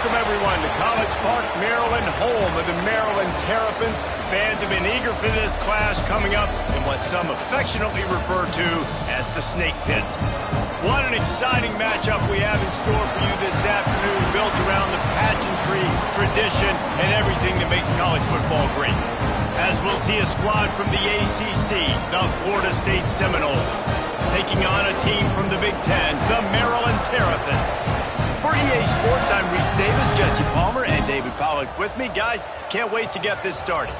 Welcome, everyone, to College Park, Maryland, home of the Maryland Terrapins. Fans have been eager for this clash coming up in what some affectionately refer to as the Snake Pit. What an exciting matchup we have in store for you this afternoon, built around the pageantry, tradition, and everything that makes college football great. As we'll see a squad from the ACC, the Florida State Seminoles, taking on a team from the Big Ten, the Maryland Terrapins. For EA Sports, I'm Reese Davis, Jesse Palmer, and David Pollack with me. Guys, can't wait to get this started.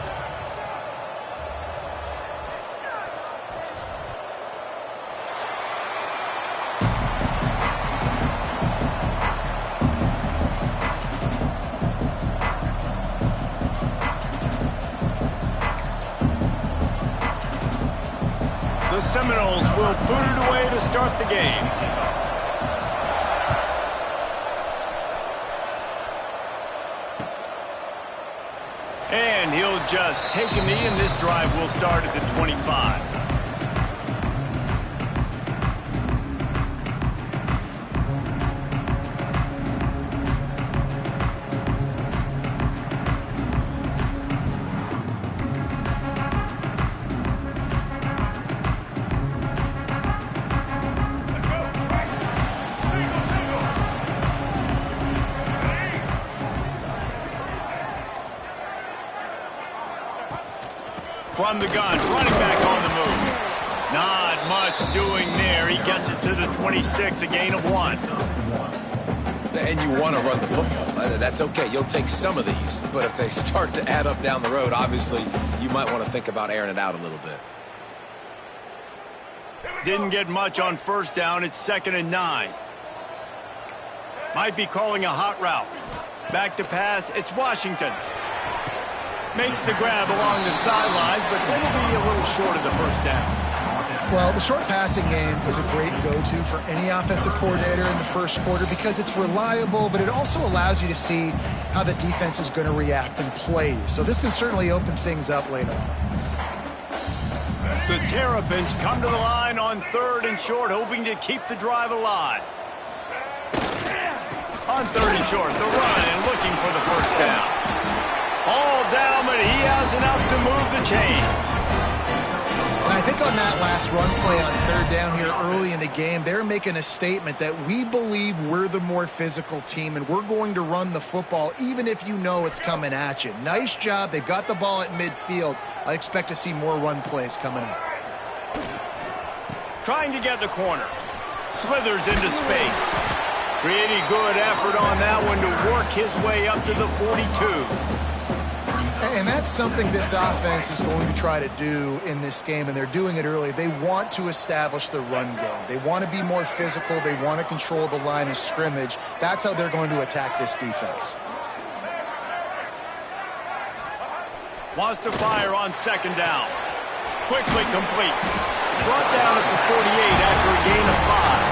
The Seminoles will boot it away to start the game. And he'll just take a knee, and this drive will start at the 25. From the gun, running back on the move. Not much doing there. He gets it to the 26, a gain of 1. And you want to run the football. That's okay. You'll take some of these. But if they start to add up down the road, obviously, you might want to think about airing it out a little bit. Didn't get much on first down. It's 2nd and 9. Might be calling a hot route. Back to pass. It's Washington. Makes the grab along the sidelines, but then will be a little short of the first down. Well, the short passing game is a great go-to for any offensive coordinator in the first quarter because it's reliable, but it also allows you to see how the defense is going to react and play. So this can certainly open things up later on. The Terrapins come to the line on 3rd and short, hoping to keep the drive alive. On 3rd and short, the run and looking for the first down. All down, but he has enough to move the chains. And I think on that last run play on 3rd down here early in the game, they're making a statement that we believe we're the more physical team and we're going to run the football even if you know it's coming at you. Nice job. They've got the ball at midfield. I expect to see more run plays coming up. Trying to get the corner. Slithers into space. Pretty good effort on that one to work his way up to the 42. And that's something this offense is going to try to do in this game, and they're doing it early. They want to establish the run game. They want to be more physical. They want to control the line of scrimmage. That's how they're going to attack this defense. Wants to fire on 2nd down. Quickly complete. Brought down at the 48 after a gain of 5.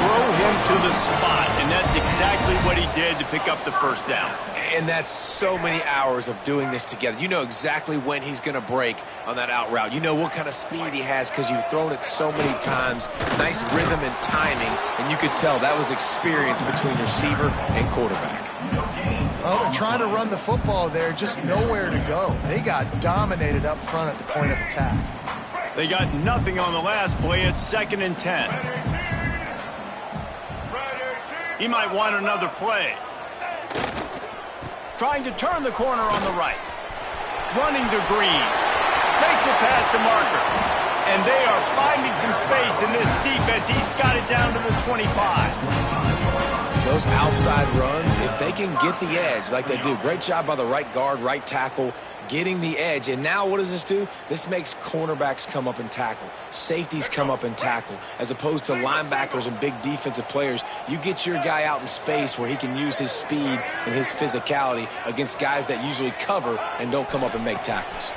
Throw him to the spot, and that's exactly what he did to pick up the first down. And that's so many hours of doing this together. You know exactly when he's going to break on that out route. You know what kind of speed he has because you've thrown it so many times. Nice rhythm and timing, and you could tell that was experience between receiver and quarterback. Well, they're trying to run the football there, just nowhere to go. They got dominated up front at the point of attack. They got nothing on the last play. It's 2nd and 10. He might want another play. Trying to turn the corner on the right. Running to Green. Makes a pass to Marker. And they are finding some space in this defense. He's got it down to the 25. Those outside runs, if they can get the edge like they do, great job by the right guard, right tackle, getting the edge. And now what does this do? This makes cornerbacks come up and tackle. Safeties come up and tackle. As opposed to linebackers and big defensive players, you get your guy out in space where he can use his speed and his physicality against guys that usually cover and don't come up and make tackles.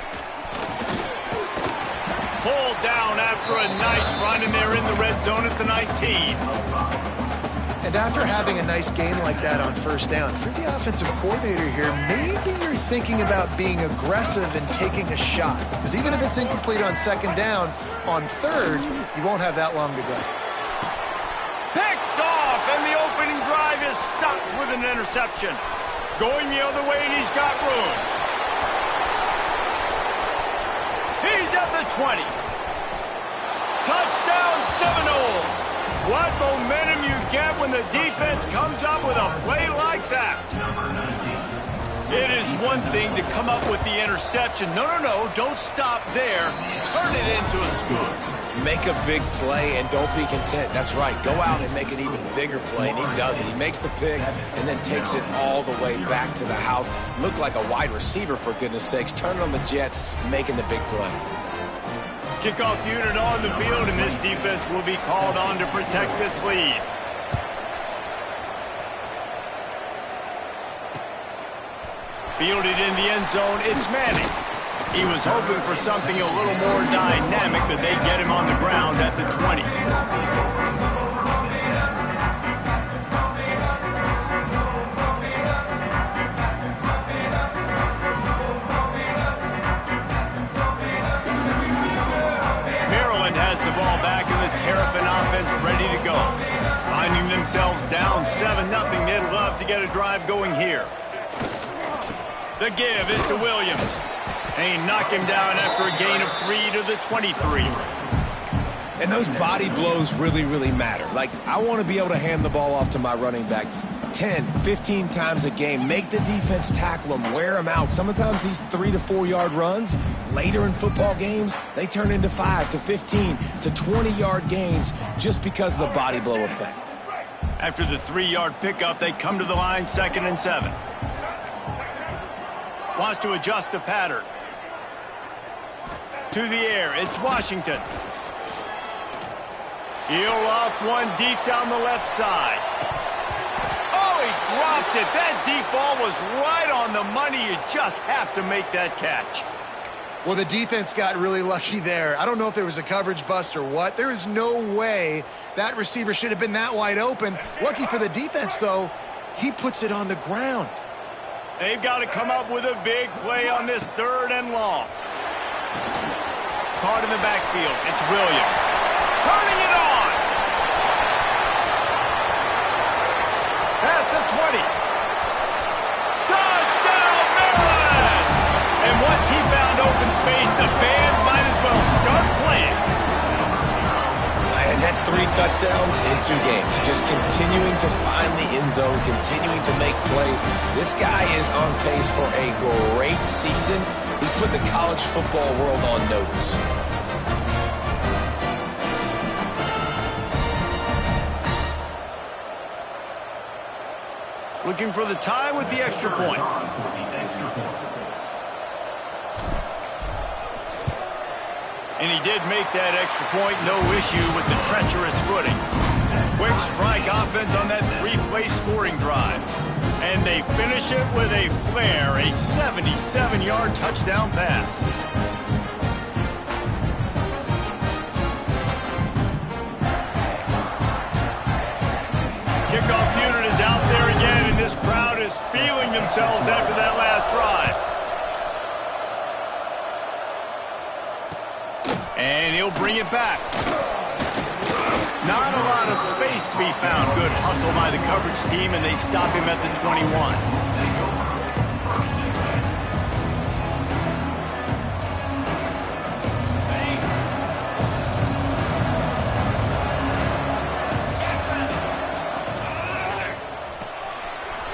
Pulled down after a nice run, and they're in the red zone at the 19. And after having a nice game like that on first down, for the offensive coordinator here, maybe you're thinking about being aggressive and taking a shot. Because even if it's incomplete on 2nd down, on 3rd, you won't have that long to go. Picked off, and the opening drive is stopped with an interception. Going the other way, and he's got room. He's at the 20. Touchdown Seminoles. What momentum you get when the defense comes up with a play like that. It is one thing to come up with the interception. No, don't stop there. Turn it into a score. Make a big play and don't be content. That's right. Go out and make an even bigger play, and he does it. He makes the pick and then takes it all the way back to the house. Looked like a wide receiver, for goodness sakes. Turning on the Jets, making the big play. Kickoff unit on the field, and this defense will be called on to protect this lead. Fielded in the end zone, it's Manning. He was hoping for something a little more dynamic, but they get him on the ground at the 20. Maryland has the ball back, and the Terrapin offense ready to go. Finding themselves down 7-0, they'd love to get a drive going here. The give is to Williams. And he knocked him down after a gain of 3 to the 23. And those body blows really matter. Like, I want to be able to hand the ball off to my running back 10, 15 times a game. Make the defense tackle him, wear him out. Sometimes these 3 to 4 yard runs, later in football games, they turn into 5 to 15 to 20 yard gains just because of the body blow effect. After the 3-yard pickup, they come to the line, 2nd and 7. Wants to adjust the pattern. To the air, it's Washington. He'll off one deep down the left side. Oh, he dropped it. That deep ball was right on the money. You just have to make that catch. Well, the defense got really lucky there. I don't know if there was a coverage bust or what. There is no way that receiver should have been that wide open. Lucky for the defense, though, he puts it on the ground. They've got to come up with a big play on this 3rd and long. Caught in the backfield. It's Williams. Turning it on. Past the 20. Touchdown, Maryland! And once he found open space, the band might as well start playing. And that's 3 touchdowns in 2 games. Just continuing to find the end zone, continuing to make plays. This guy is on pace for a great season. He put the college football world on notice. Looking for the tie with the extra point. And he did make that extra point, no issue with the treacherous footing. Quick strike offense on that 3-play scoring drive. And they finish it with a flare, a 77-yard touchdown pass. Kickoff unit is out there again, and this crowd is feeling themselves after that last drive. And he'll bring it back. Not a lot of space to be found. Good hustle by the coverage team, and they stop him at the 21.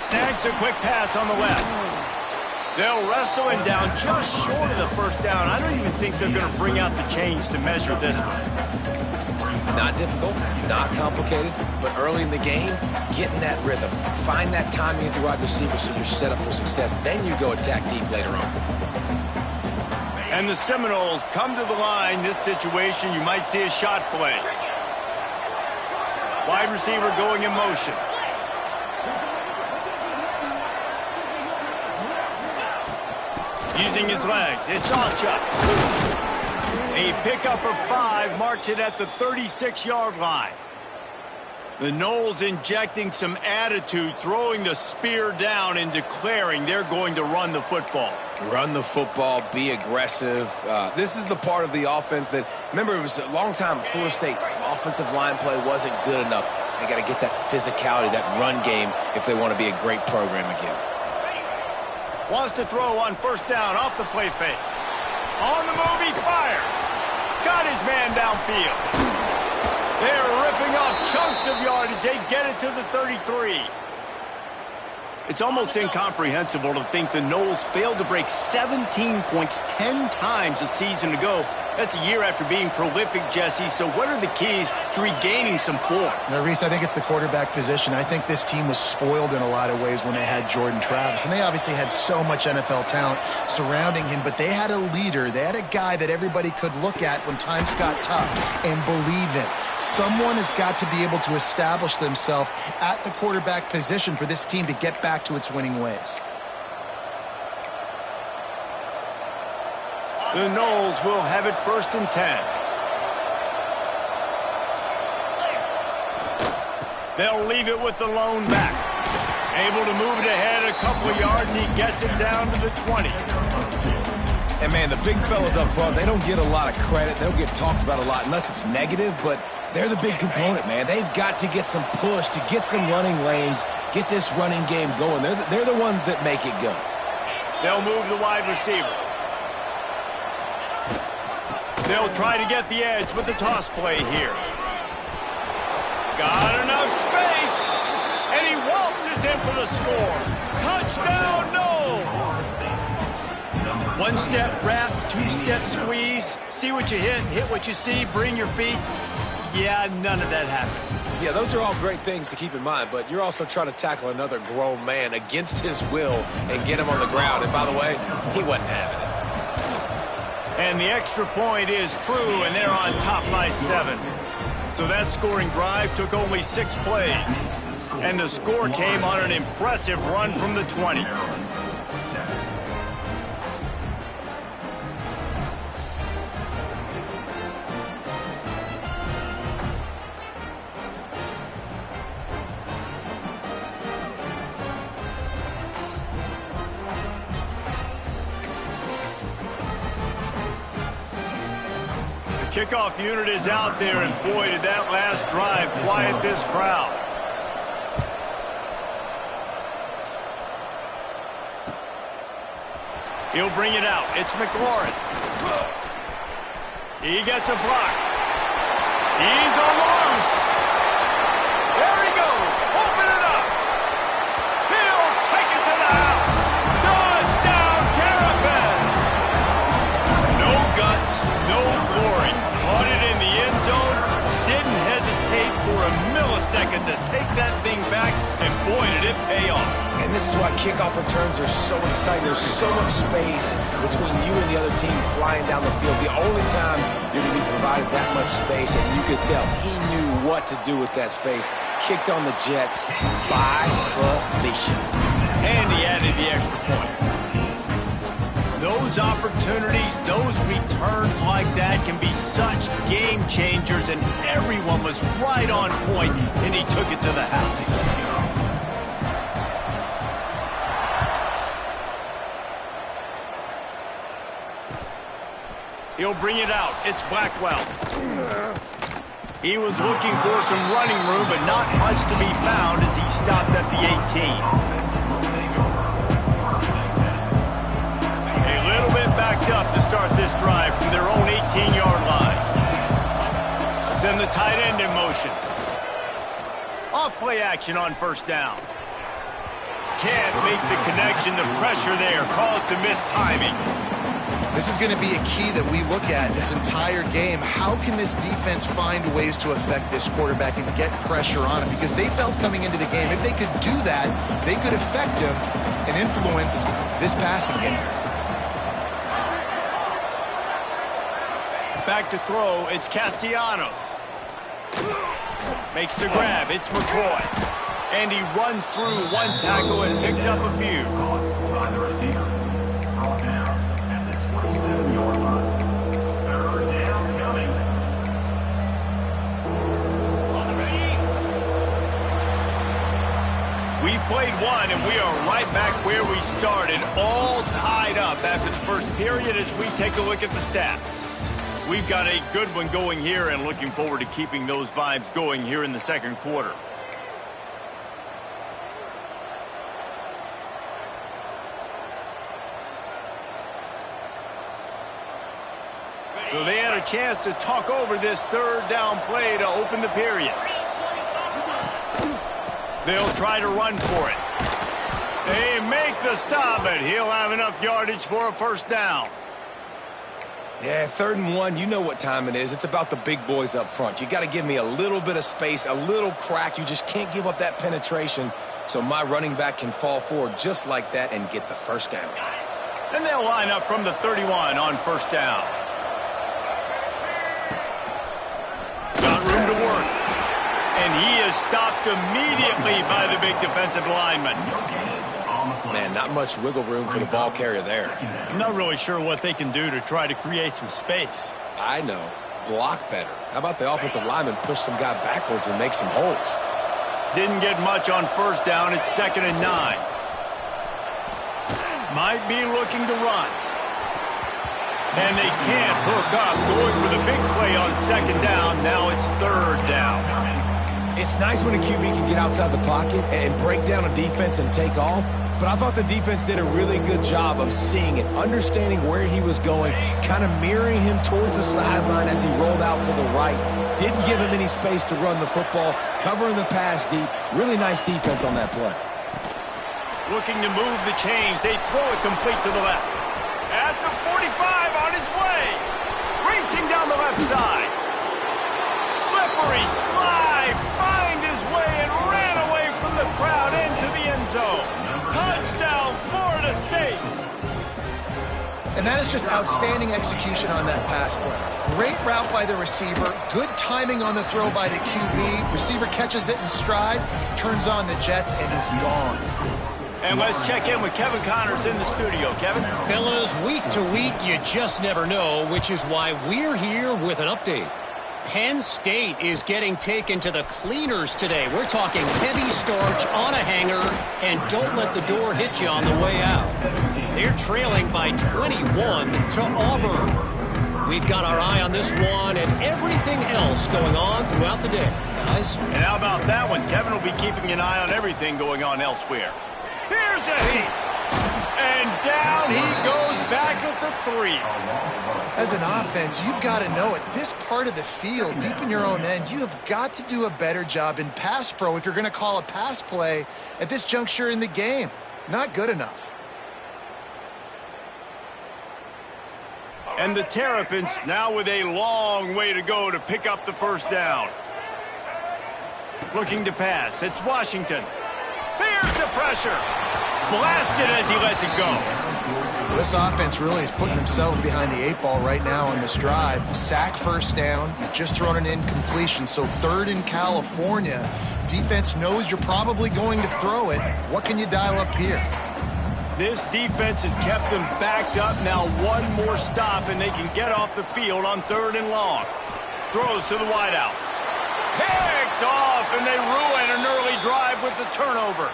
Snags a quick pass on the left. They'll wrestle him down just short of the first down. I don't even think they're going to bring out the chains to measure this one. Not difficult, not complicated, but early in the game, get in that rhythm. Find that timing at the wide receiver so you're set up for success. Then you go attack deep later on. And the Seminoles come to the line. This situation, you might see a shot play. Wide receiver going in motion. Using his legs, it's Ocha. A pickup of 5 marks it at the 36-yard line. The Noles injecting some attitude, throwing the spear down and declaring they're going to run the football. Run the football, be aggressive. This is the part of the offense that, remember, it was a long time Florida State offensive line play wasn't good enough. They got to get that physicality, that run game, if they want to be a great program again. Wants to throw on first down off the play fake. On the move, he fires. Got his man downfield. They're ripping off chunks of yardage. They get it to the 33. It's almost incomprehensible to think the Noles failed to break 17 points 10 times a season ago. That's a year after being prolific, Jesse. So what are the keys to regaining some form? Now, Reese, I think it's the quarterback position. I think this team was spoiled in a lot of ways when they had Jordan Travis. And they obviously had so much NFL talent surrounding him. But they had a leader. They had a guy that everybody could look at when times got tough and believe in. Someone has got to be able to establish themselves at the quarterback position for this team to get back to its winning ways. The Noles will have it 1st and 10. They'll leave it with the lone back. Able to move it ahead a couple of yards. He gets it down to the 20. And, man, the big fellas up front, they don't get a lot of credit. They don't get talked about a lot unless it's negative, but they're the big component, man. They've got to get some push, to get some running lanes, get this running game going. They're the ones that make it go. They'll move the wide receiver. They'll try to get the edge with the toss play here. Got enough space, and he waltzes in for the score. Touchdown, Noles! One-step wrap, two-step squeeze. See what you hit what you see, bring your feet. Yeah, none of that happened. Yeah, those are all great things to keep in mind, but you're also trying to tackle another grown man against his will and get him on the ground. And by the way, he wasn't having it. And the extra point is true, and they're on top by 7. So that scoring drive took only 6 plays. And the score came on an impressive run from the 20. Kickoff unit is out there, and boy, did that last drive quiet this crowd. He'll bring it out. It's McLaurin. He gets a block. He's loose. There he goes. Open it up. He'll take it to the house. Touchdown, Terrapins. No guts, no glory. Caught it in the end zone. Didn't hesitate for a millisecond to take that thing back, and boy, did it pay off. And this is why kickoff returns are so exciting. There's so much space between you and the other team flying down the field. The only time you're going to be provided that much space, and you could tell he knew what to do with that space. Kicked on the Jets by Felicia. And he added the extra point. Those opportunities, those returns like that can be such game changers, and everyone was right on point, and he took it to the house. He'll bring it out. It's Blackwell. He was looking for some running room, but not much to be found as he stopped at the 18. Backed up to start this drive from their own 18-yard line. Send the tight end in motion. Off play action on first down. Can't make the connection. The pressure there caused the missed timing. This is going to be a key that we look at this entire game. How can this defense find ways to affect this quarterback and get pressure on him? Because they felt coming into the game, if they could do that, they could affect him and influence this passing game. Back to throw, it's Castellanos. Makes the grab, it's McCoy. And he runs through one tackle and picks up a few. We've played one, and we are right back where we started, all tied up after the first period as we take a look at the stats. We've got a good one going here and looking forward to keeping those vibes going here in the second quarter. So they had a chance to talk over this third down play to open the period. They'll try to run for it. They make the stop, but he'll have enough yardage for a first down. Yeah, 3rd and 1, you know what time it is. It's about the big boys up front. You got to give me a little bit of space, a little crack. You just can't give up that penetration so my running back can fall forward just like that and get the first down. And they'll line up from the 31 on first down. Got room to work. And he is stopped immediately by the big defensive lineman. Man, not much wiggle room for the ball carrier there. I'm not really sure what they can do to try to create some space. I know. Block better. How about the offensive lineman push some guy backwards and make some holes? Didn't get much on first down. It's 2nd and 9. Might be looking to run. And they can't hook up. Going for the big play on 2nd down. Now it's 3rd down. It's nice when a QB can get outside the pocket and break down a defense and take off. But I thought the defense did a really good job of seeing it, understanding where he was going, kind of mirroring him towards the sideline as he rolled out to the right. Didn't give him any space to run the football, covering the pass deep. Really nice defense on that play. Looking to move the chains. They throw it complete to the left. At the 45 on his way. Racing down the left side. Slippery slide. Find his way and ran away from the crowd into the end zone. Touchdown, Florida State. And that is just outstanding execution on that pass play. Great route by the receiver. Good timing on the throw by the QB. Receiver catches it in stride, turns on the jets, and is gone. And let's check in with Kevin Connors in the studio. Kevin? Fellas, week to week, you just never know, which is why we're here with an update. Penn State is getting taken to the cleaners today. We're talking heavy starch on a hanger, and don't let the door hit you on the way out. They're trailing by 21 to Auburn. We've got our eye on this one and everything else going on throughout the day, guys. And how about that one? Kevin will be keeping an eye on everything going on elsewhere. Here's a heat. And down he goes back at the 3. As an offense, you've got to know it. This part of the field, deep in your own end, you have got to do a better job in pass pro if you're going to call a pass play at this juncture in the game. Not good enough. And the Terrapins now with a long way to go to pick up the first down. Looking to pass. It's Washington. Here's the pressure. Blasted as he lets it go. This offense really is putting themselves behind the 8 ball right now on this drive. Sack first down. You've just thrown an incompletion. So 3rd in California. Defense knows you're probably going to throw it. What can you dial up here? This defense has kept them backed up. Now one more stop and they can get off the field on 3rd and long. Throws to the wideout. Picked off, and they ruin an early drive with the turnover.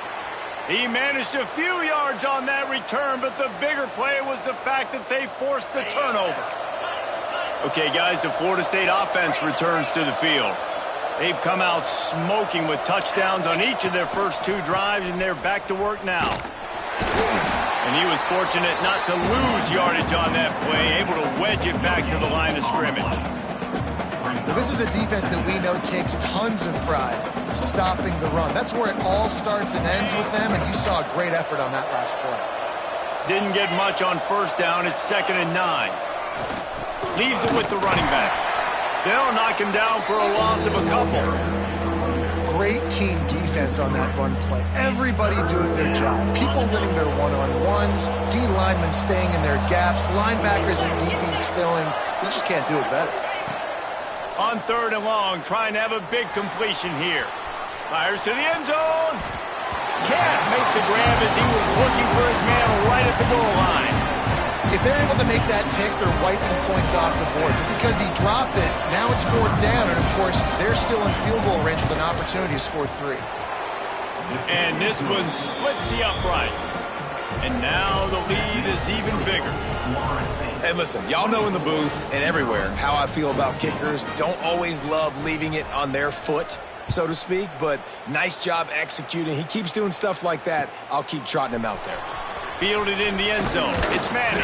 He managed a few yards on that return, but the bigger play was the fact that they forced the turnover. Okay, guys, the Florida State offense returns to the field. They've come out smoking with touchdowns on each of their first 2 drives, and they're back to work now. And he was fortunate not to lose yardage on that play, able to wedge it back to the line of scrimmage. Well, this is a defense that we know takes tons of pride stopping the run. That's where it all starts and ends with them, and you saw a great effort on that last play. Didn't get much on first down. It's 2nd and 9. Leaves it with the running back. They'll knock him down for a loss of a couple. Great team defense on that run play. Everybody doing their job. People winning their one-on-ones, D linemen staying in their gaps, linebackers and DBs filling. We just can't do it better. On 3rd and long, trying to have a big completion here. Fires to the end zone. Can't make the grab as he was looking for his man right at the goal line. If they're able to make that pick, they're wiping points off the board. Because he dropped it, now it's 4th down, and of course, they're still in field goal range with an opportunity to score 3. And this one splits the uprights. And now the lead is even bigger. And listen, y'all know in the booth and everywhere how I feel about kickers. Don't always love leaving it on their foot, so to speak, but nice job executing. He keeps doing stuff like that. I'll keep trotting him out there. Fielded in the end zone. It's Manning.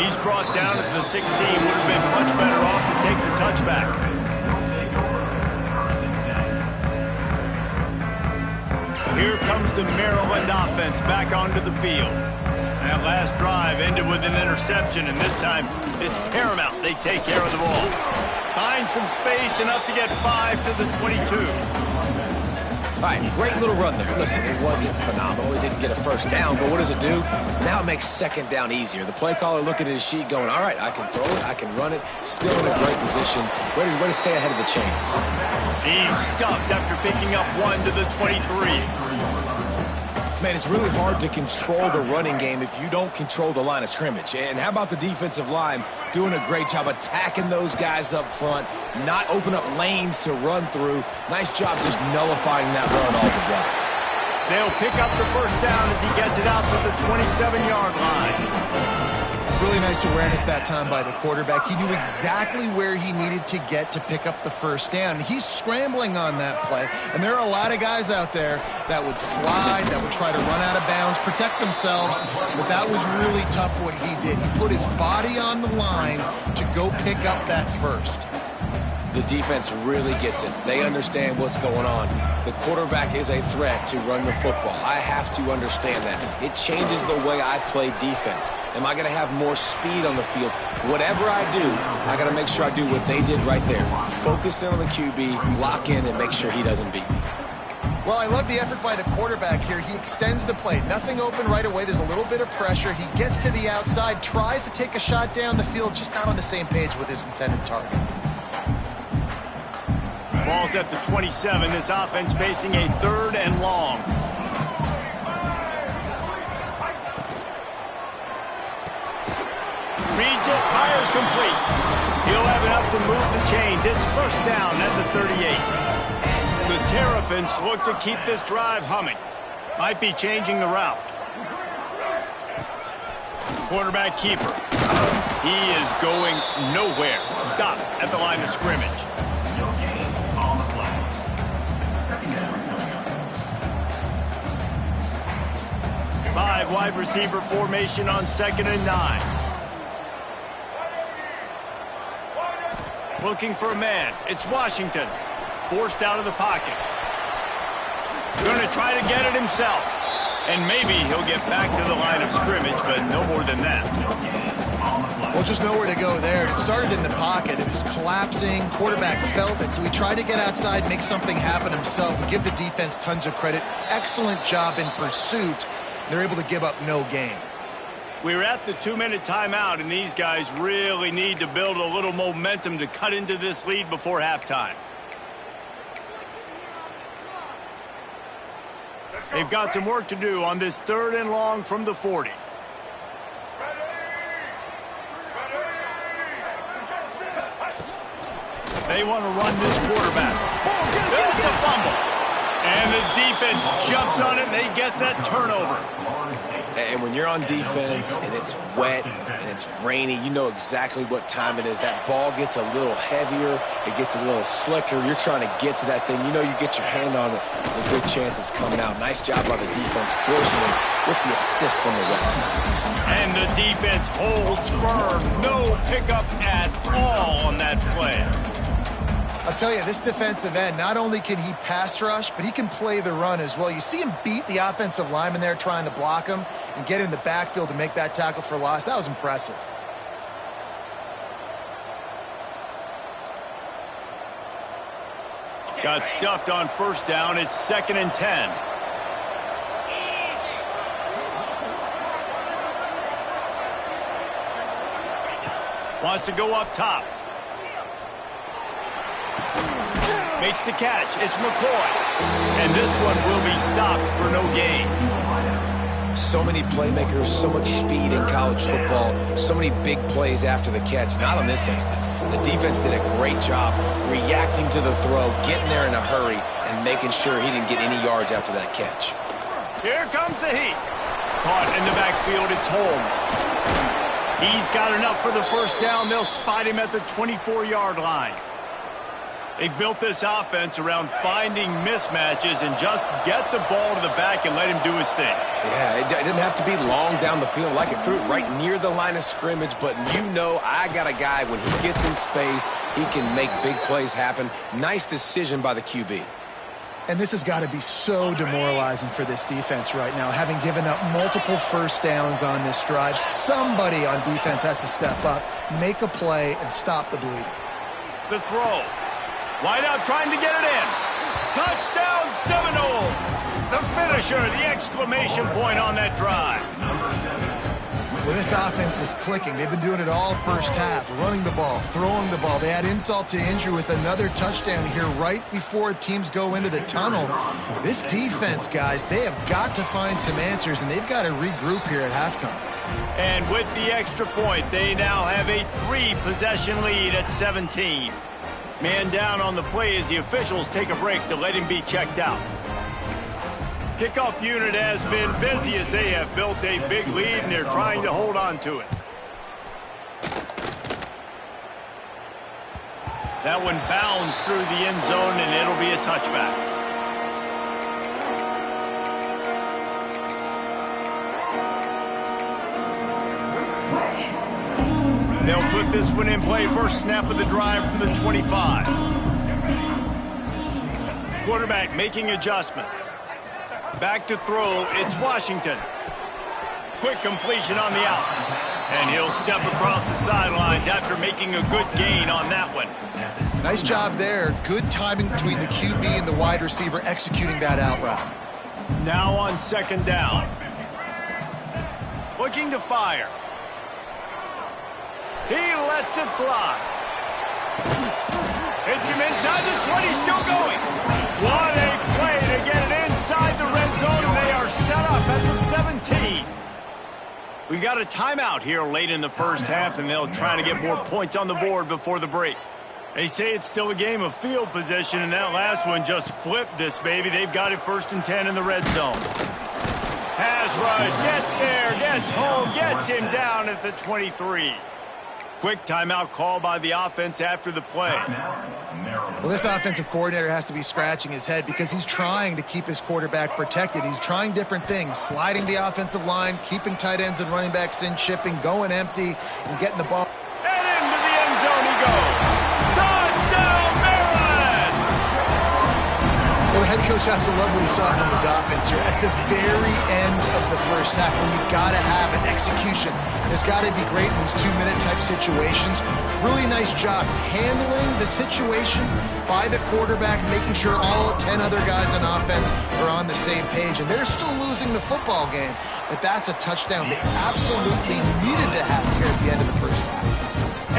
He's brought down at the 16. Would have been much better off to take the touchback. Here comes the Maryland offense back onto the field. That last drive ended with an interception, and this time it's paramount they take care of the ball. Find some space, enough to get 5 to the 22. All right, great little run there. Listen, it wasn't phenomenal. It didn't get a first down, but what does it do? Now it makes second down easier. The play caller looking at his sheet going, all right, I can throw it, I can run it, still in a great position, ready to stay ahead of the chains. He's stuffed after picking up 1 to the 23. Man, it's really hard to control the running game if you don't control the line of scrimmage. And how about the defensive line doing a great job attacking those guys up front, not open up lanes to run through. Nice job just nullifying that run altogether. They'll pick up the first down as he gets it out to the 27-yard line. Really nice awareness that time by the quarterback. He knew exactly where he needed to get to pick up the first down. He's scrambling on that play, and there are a lot of guys out there that would slide, that would try to run out of bounds, protect themselves, but that was really tough what he did. He put his body on the line to go pick up that first. The defense really gets it. They understand what's going on. The quarterback is a threat to run the football. I have to understand that. It changes the way I play defense. Am I going to have more speed on the field? Whatever I do, I got to make sure I do what they did right there. Focus in on the QB, lock in, and make sure he doesn't beat me. Well, I love the effort by the quarterback here. He extends the play. Nothing open right away. There's a little bit of pressure. He gets to the outside, tries to take a shot down the field, just not on the same page with his intended target. Ball's at the 27. This offense facing a 3rd and long. Reads it, fires complete. He'll have enough to move the chains. It's first down at the 38. The Terrapins look to keep this drive humming. Might be changing the route. Quarterback keeper. He is going nowhere. Stop at the line of scrimmage. Five wide receiver formation on 2nd and 9. Looking for a man. It's Washington. Forced out of the pocket. Going to try to get it himself. And maybe he'll get back to the line of scrimmage, but no more than that. Well, just nowhere to go there. It started in the pocket. It was collapsing. Quarterback felt it, so he tried to get outside, make something happen himself. We give the defense tons of credit. Excellent job in pursuit. They're able to give up no gain. We're at the 2-minute timeout, and these guys really need to build a little momentum to cut into this lead before halftime. They've got some work to do on this 3rd and long from the 40. They want to run this quarterback. It's a fumble. And the defense jumps on it, and they get that turnover. And when you're on defense and it's wet and it's rainy, you know exactly what time it is. That ball gets a little heavier. It gets a little slicker. You're trying to get to that thing. You know you get your hand on it. There's a good chance it's coming out. Nice job by the defense forcing it with the assist from the ref. And the defense holds firm. No pickup at all on that play. I'll tell you, this defensive end, not only can he pass rush, but he can play the run as well. You see him beat the offensive lineman there trying to block him and get in the backfield to make that tackle for loss. That was impressive. Got stuffed on first down. It's 2nd and 10. Wants to go up top. Makes the catch. It's McCoy. And this one will be stopped for no gain. So many playmakers, so much speed in college football, so many big plays after the catch. Not on this instance. The defense did a great job reacting to the throw, getting there in a hurry, and making sure he didn't get any yards after that catch. Here comes the heat. Caught in the backfield, it's Holmes. He's got enough for the first down. They'll spot him at the 24-yard line. They've built this offense around finding mismatches and just get the ball to the back and let him do his thing. Yeah, it didn't have to be long down the field. Like it threw it right near the line of scrimmage, but you know I got a guy, when he gets in space, he can make big plays happen. Nice decision by the QB. And this has got to be so demoralizing for this defense right now, having given up multiple first downs on this drive. Somebody on defense has to step up, make a play, and stop the bleeding. The throw. Wide out trying to get it in. Touchdown Seminoles. The finisher, the exclamation point on that drive. Well, this offense is clicking. They've been doing it all first half, running the ball, throwing the ball. They add insult to injury with another touchdown here right before teams go into the tunnel. This defense, guys, they have got to find some answers, and they've got to regroup here at halftime. And with the extra point, they now have a 3-possession lead at 17. Man down on the play as the officials take a break to let him be checked out. Kickoff unit has been busy as they have built a big lead and they're trying to hold on to it. That one bounds through the end zone and it'll be a touchback. They'll put this one in play. First snap of the drive from the 25. Quarterback making adjustments. Back to throw, it's Washington. Quick completion on the out. And he'll step across the sidelines after making a good gain on that one. Nice job there. Good timing between the QB and the wide receiver executing that out route. Now on second down. Looking to fire. He lets it fly. Hits him inside the 20, still going. What a play to get it inside the red zone, and they are set up at the 17. We got a timeout here late in the first half, and they'll try to get more points on the board before the break. They say it's still a game of field position, and that last one just flipped this baby. They've got it 1st and 10 in the red zone. Pass rush, gets there, gets home, gets him down at the 23. Quick timeout call by the offense after the play. Well, this offensive coordinator has to be scratching his head because he's trying to keep his quarterback protected. He's trying different things, sliding the offensive line, keeping tight ends and running backs in, chipping, going empty, and getting the ball. And into the end zone he goes. Touchdown, Maryland! Well, the head coach has to love what he saw from his offense here at the very end of the first half when you got to have an execution. It's got to be great in these 2-minute type situations. Really nice job handling the situation by the quarterback, making sure all 10 other guys on offense are on the same page. And they're still losing the football game, but that's a touchdown they absolutely needed to have here at the end of the first half.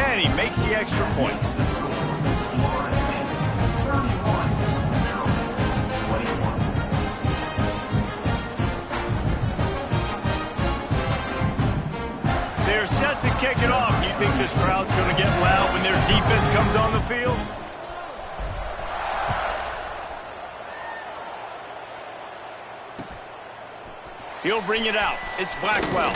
And he makes the extra point. They're set to kick it off. You think this crowd's going to get loud when their defense comes on the field? He'll bring it out. It's Blackwell.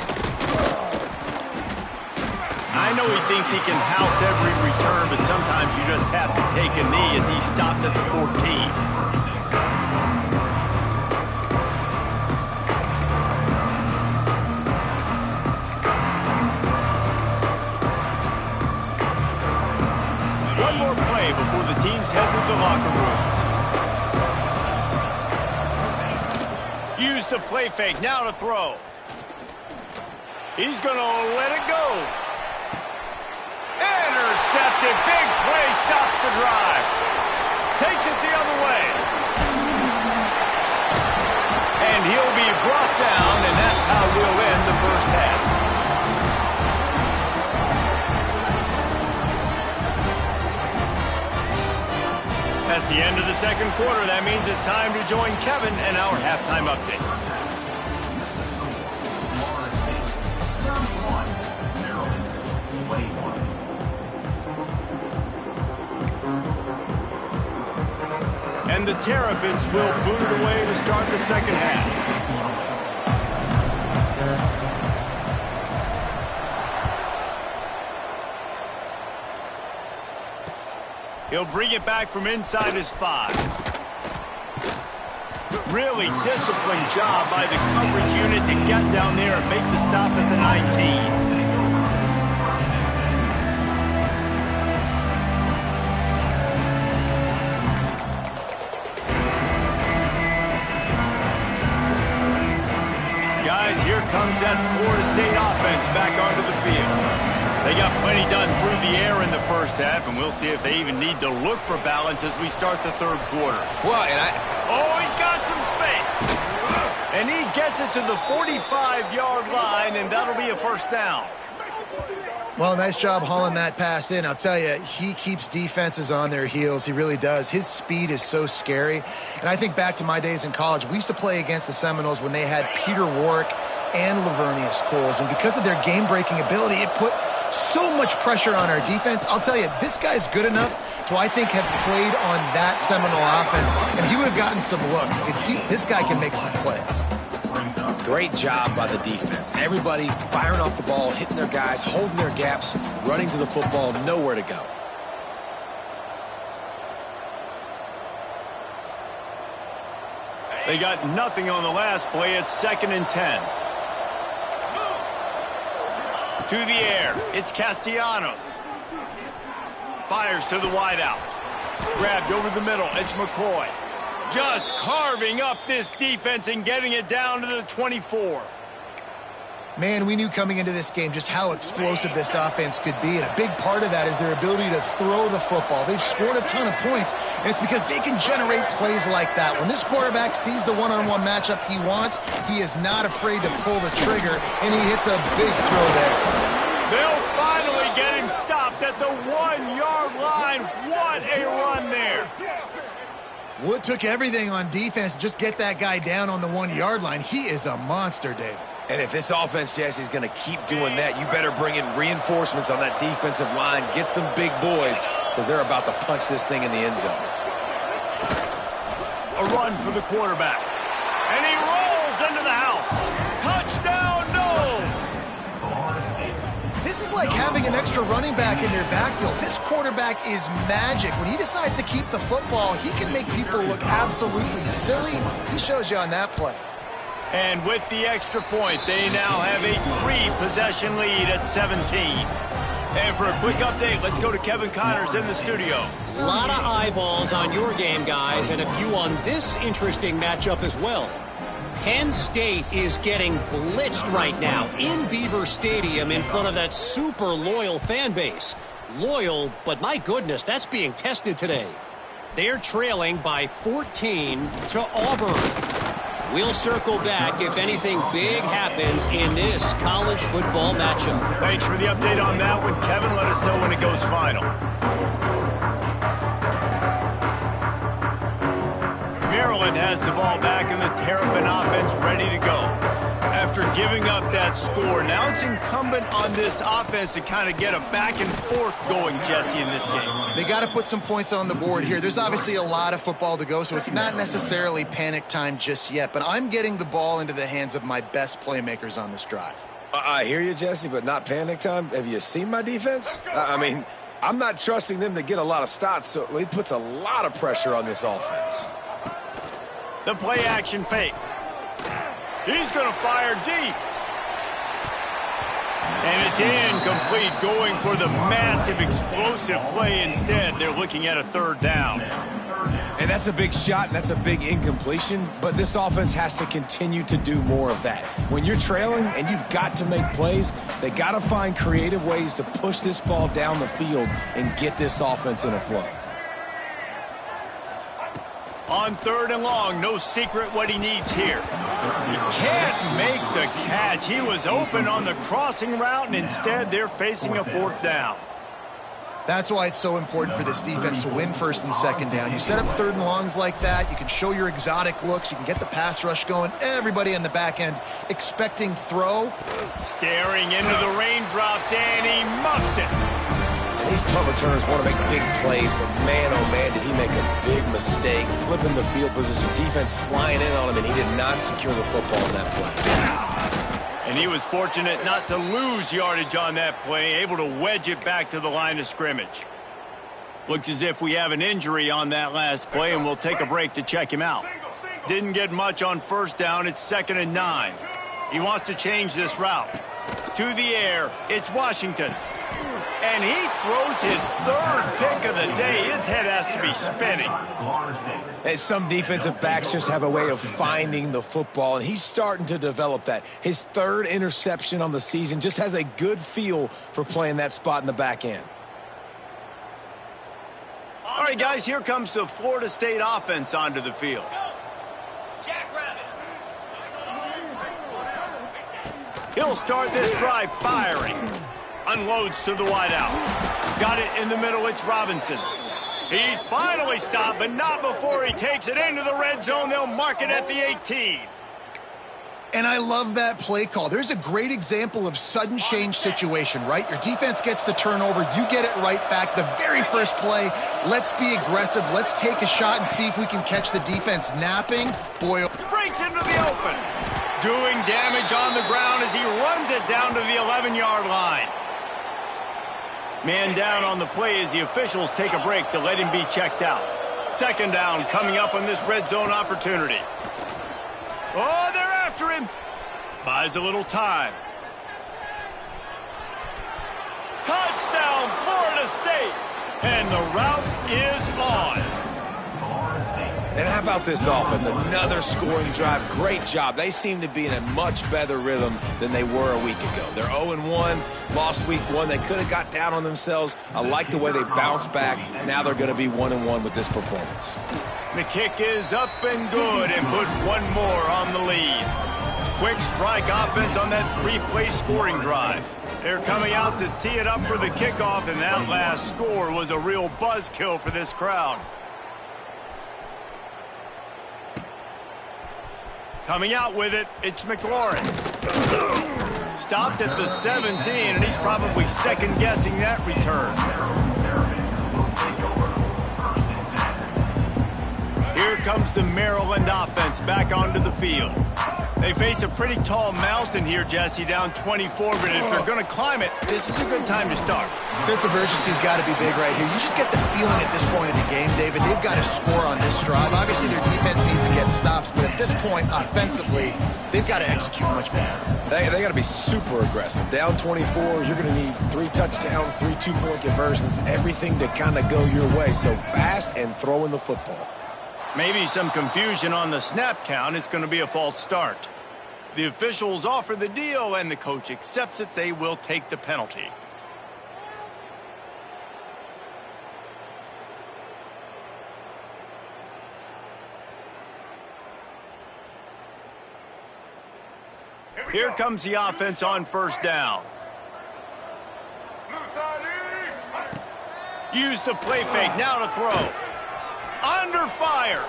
I know he thinks he can house every return, but sometimes you just have to take a knee as he stopped at the 14. Before the teams head to the locker rooms. Use the play fake, now to throw. He's going to let it go. Intercepted, big play, stops the drive. Takes it the other way. And he'll be brought down, and that's how we'll end the first half. That's the end of the second quarter. That means it's time to join Kevin and our halftime update. And the Terrapins will boot it away to start the second half. He'll bring it back from inside his 5. Really disciplined job by the coverage unit to get down there and make the stop at the 19. Guys, here comes that Florida State offense back onto the field. They got plenty done through the air in the first half, and we'll see if they even need to look for balance as we start the third quarter. Well, Oh, he's got some space. And he gets it to the 45-yard line, and that'll be a first down. Well, nice job hauling that pass in. I'll tell you, he keeps defenses on their heels. He really does. His speed is so scary. And I think back to my days in college. We used to play against the Seminoles when they had Peter Warrick and Lavernius Coles. And because of their game-breaking ability, it put so much pressure on our defense. I'll tell you, this guy's good enough to, I think, have played on that Seminole offense, and he would have gotten some looks. This guy can make some plays. Great job by the defense. Everybody firing off the ball, hitting their guys, holding their gaps, running to the football, nowhere to go. They got nothing on the last play. It's 2nd and 10. To the air, it's Castellanos. Fires to the wideout. Grabbed over the middle, it's McCoy. Just carving up this defense and getting it down to the 24. Man, we knew coming into this game just how explosive this offense could be, and a big part of that is their ability to throw the football. They've scored a ton of points, and it's because they can generate plays like that. When this quarterback sees the one-on-one matchup he wants, he is not afraid to pull the trigger, and he hits a big throw there. They'll finally get him stopped at the 1-yard line. What a run there. Wood took everything on defense to just get that guy down on the 1-yard line. He is a monster, Dave. And if this offense, Jesse, is going to keep doing that, you better bring in reinforcements on that defensive line. Get some big boys, because they're about to punch this thing in the end zone. A run for the quarterback. And he rolls into the house. Touchdown, Noles! This is like having an extra running back in your backfield. This quarterback is magic. When he decides to keep the football, he can make people look absolutely silly. He shows you on that play. And with the extra point, they now have a 3-possession lead at 17. And for a quick update, let's go to Kevin Connors in the studio. A lot of eyeballs on your game, guys, and a few on this interesting matchup as well. Penn State is getting blitzed right now in Beaver Stadium in front of that super loyal fan base. Loyal, but my goodness, that's being tested today. They're trailing by 14 to Auburn. We'll circle back if anything big happens in this college football matchup. Thanks for the update on that one, Kevin. Let us know when it goes final. Maryland has the ball back and the Terrapin offense ready to go. After giving up that score, now it's incumbent on this offense to kind of get a back and forth going, Jesse, in this game. They got to put some points on the board here. There's obviously a lot of football to go, so it's not necessarily panic time just yet, but I'm getting the ball into the hands of my best playmakers on this drive. I hear you, Jesse, but not panic time. Have you seen my defense? I mean, I'm not trusting them to get a lot of stops, so it puts a lot of pressure on this offense. The play action fake. He's going to fire deep. And it's incomplete, going for the massive explosive play instead. They're looking at a 3rd down. And that's a big shot, and that's a big incompletion, but this offense has to continue to do more of that. When you're trailing and you've got to make plays, they got to find creative ways to push this ball down the field and get this offense in a flow. On 3rd and long, no secret what he needs here. He can't make the catch. He was open on the crossing route, and instead they're facing a 4th down. That's why it's so important for this defense to win 1st and 2nd down. You set up 3rd and longs like that, you can show your exotic looks, you can get the pass rush going, everybody in the back end expecting throw. Staring into the raindrops, and he muffs it. And these punt returners want to make big plays, but man, oh man, did he make a big mistake. Flipping the field position, defense flying in on him, and he did not secure the football in that play. And he was fortunate not to lose yardage on that play, able to wedge it back to the line of scrimmage. Looks as if we have an injury on that last play, and we'll take a break to check him out. Didn't get much on first down. It's 2nd and 9. He wants to change this route. To the air, it's Washington. And he throws his 3rd pick of the day. His head has to be spinning. And some defensive backs just have a way of finding the football, and he's starting to develop that. His 3rd interception on the season, just has a good feel for playing that spot in the back end. All right, guys, here comes the Florida State offense onto the field. He'll start this drive firing. Unloads to the wideout. Got it in the middle, it's Robinson. He's finally stopped, but not before he takes it into the red zone. They'll mark it at the 18. And I love that play call. There's a great example of sudden change situation, right? Your defense gets the turnover. You get it right back. The very first play, let's be aggressive. Let's take a shot and see if we can catch the defense napping. Boy, breaks into the open. Doing damage on the ground as he runs it down to the 11-yard line. Man down on the play as the officials take a break to let him be checked out. 2nd down coming up on this red zone opportunity. Oh, they're after him. Buys a little time. Touchdown, Florida State. And the route is on. And how about this offense? Another scoring drive. Great job. They seem to be in a much better rhythm than they were a week ago. They're 0-1, lost week 1. They could have got down on themselves. I like the way they bounced back. Now they're going to be 1-1 with this performance. The kick is up and good, and put one more on the lead. Quick strike offense on that 3-play scoring drive. They're coming out to tee it up for the kickoff, and that last score was a real buzzkill for this crowd. Coming out with it, it's McLaurin. Stopped at the 17, and he's probably second-guessing that return. Here comes the Maryland offense back onto the field. They face a pretty tall mountain here, Jesse, down 24, but if they're going to climb it, this is a good time to start. Sense of urgency's got to be big right here. You just get the feeling at this point of the game, David, they've got to score on this drive. Obviously, their defense needs to get stops, but at this point, offensively, they've got to execute much better. They got to be super aggressive. Down 24, you're going to need 3 touchdowns, 3 two-point conversions, everything to kind of go your way. So fast and throwing the football. Maybe some confusion on the snap count. It's going to be a false start. The officials offer the deal, and the coach accepts it. They will take the penalty. Here comes the offense on first down. Use the play fake, now to throw. Under fire.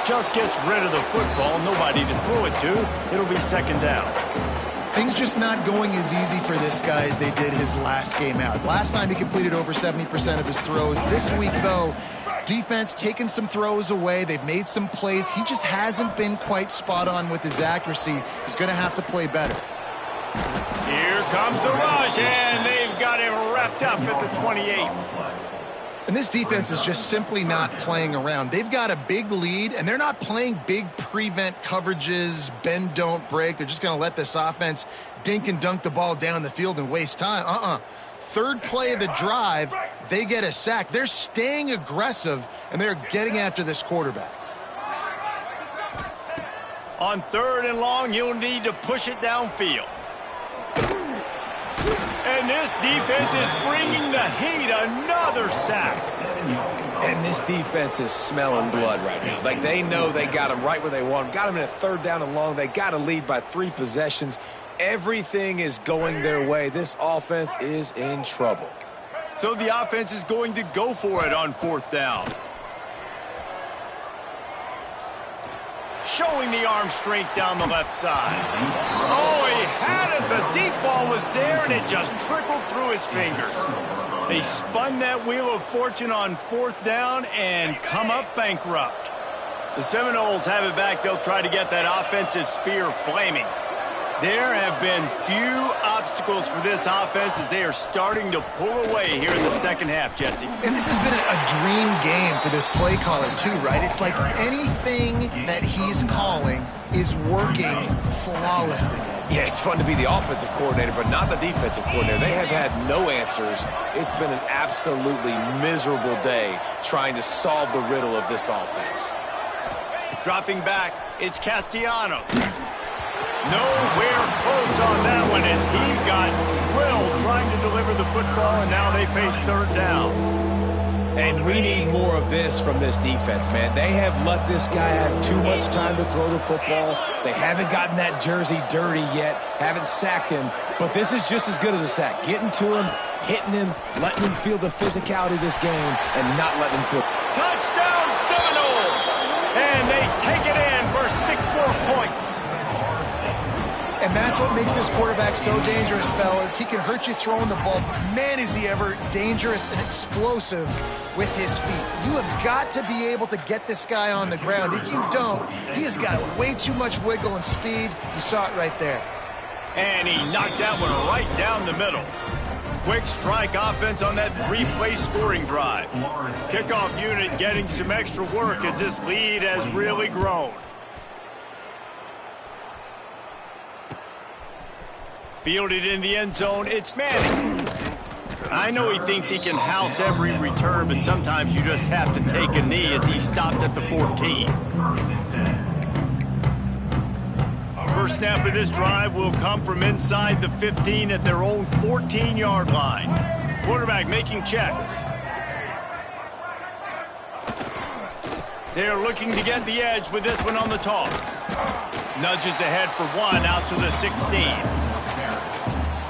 Just gets rid of the football, nobody to throw it to. It'll be 2nd down. Things just not going as easy for this guy as they did his last game out. Last time he completed over 70% of his throws. This week, though, defense taking some throws away. They've made some plays. He just hasn't been quite spot on with his accuracy. He's going to have to play better. Here comes the rush, and they've got him wrapped up at the 28. And this defense is just simply not playing around. They've got a big lead, and they're not playing big prevent coverages, bend, don't break. They're just going to let this offense dink and dunk the ball down the field and waste time. 3rd play of the drive, they get a sack. They're staying aggressive, and they're getting after this quarterback. On 3rd and long, you'll need to push it downfield. And this defense is bringing the heat. Another sack. And this defense is smelling blood right now. Like, they know they got him right where they want him. Got him in a 3rd down and long. They got to lead by 3 possessions. Everything is going their way. This offense is in trouble. So the offense is going to go for it on 4th down. Showing the arm strength down the left side. Oh, he had it. The deep ball was there, and it just trickled through his fingers. They spun that wheel of fortune on 4th down and come up bankrupt. The Seminoles have it back. They'll try to get that offensive spear flaming. There have been few obstacles for this offense as they are starting to pull away here in the second half, Jesse. And this has been a dream game for this play caller too, right? It's like anything that he's calling is working flawlessly. Yeah, it's fun to be the offensive coordinator, but not the defensive coordinator. They have had no answers. It's been an absolutely miserable day trying to solve the riddle of this offense. Dropping back, it's Castellanos. Nowhere close on that one as he got drilled trying to deliver the football, and now they face third down. And we need more of this from this defense, man. They have let this guy have too much time to throw the football. They haven't gotten that jersey dirty yet, haven't sacked him, but this is just as good as a sack. Getting to him, hitting him, letting him feel the physicality of this game, and not letting him feel. Touchdown Seminoles! And they take it in for 6 more points. And that's what makes this quarterback so dangerous, fellas. He can hurt you throwing the ball. Man, is he ever dangerous and explosive with his feet. You have got to be able to get this guy on the ground. If you don't, he has got way too much wiggle and speed. You saw it right there. And he knocked that one right down the middle. Quick strike offense on that 3-play scoring drive. Kickoff unit getting some extra work as this lead has really grown. Fielded in the end zone, it's Manning. I know he thinks he can house every return, but sometimes you just have to take a knee as he stopped at the 14. First snap of this drive will come from inside the 15 at their own 14-yard line. Quarterback making checks. They're looking to get the edge with this one on the toss. Nudges ahead for 1 out to the 16.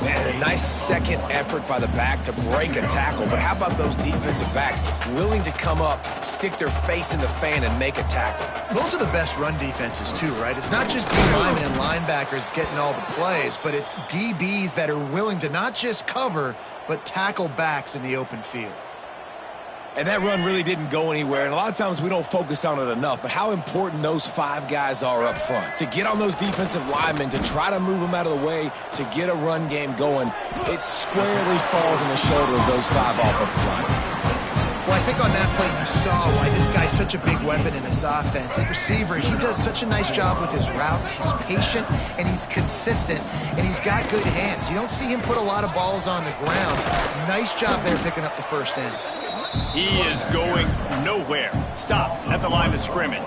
Man, a nice second effort by the back to break a tackle. But how about those defensive backs willing to come up, stick their face in the fan, and make a tackle? Those are the best run defenses, too, right? It's not just D-linemen and linebackers getting all the plays, but it's DBs that are willing to not just cover, but tackle backs in the open field. And that run really didn't go anywhere, and a lot of times we don't focus on it enough, but how important those 5 guys are up front. To get on those defensive linemen, to try to move them out of the way, to get a run game going, it squarely falls on the shoulder of those 5 offensive linemen. Well, I think on that play you saw why this guy's such a big weapon in this offense. At receiver, he does such a nice job with his routes. He's patient, and he's consistent, and he's got good hands. You don't see him put a lot of balls on the ground. Nice job there picking up the first down. He is going nowhere. Stop at the line of scrimmage.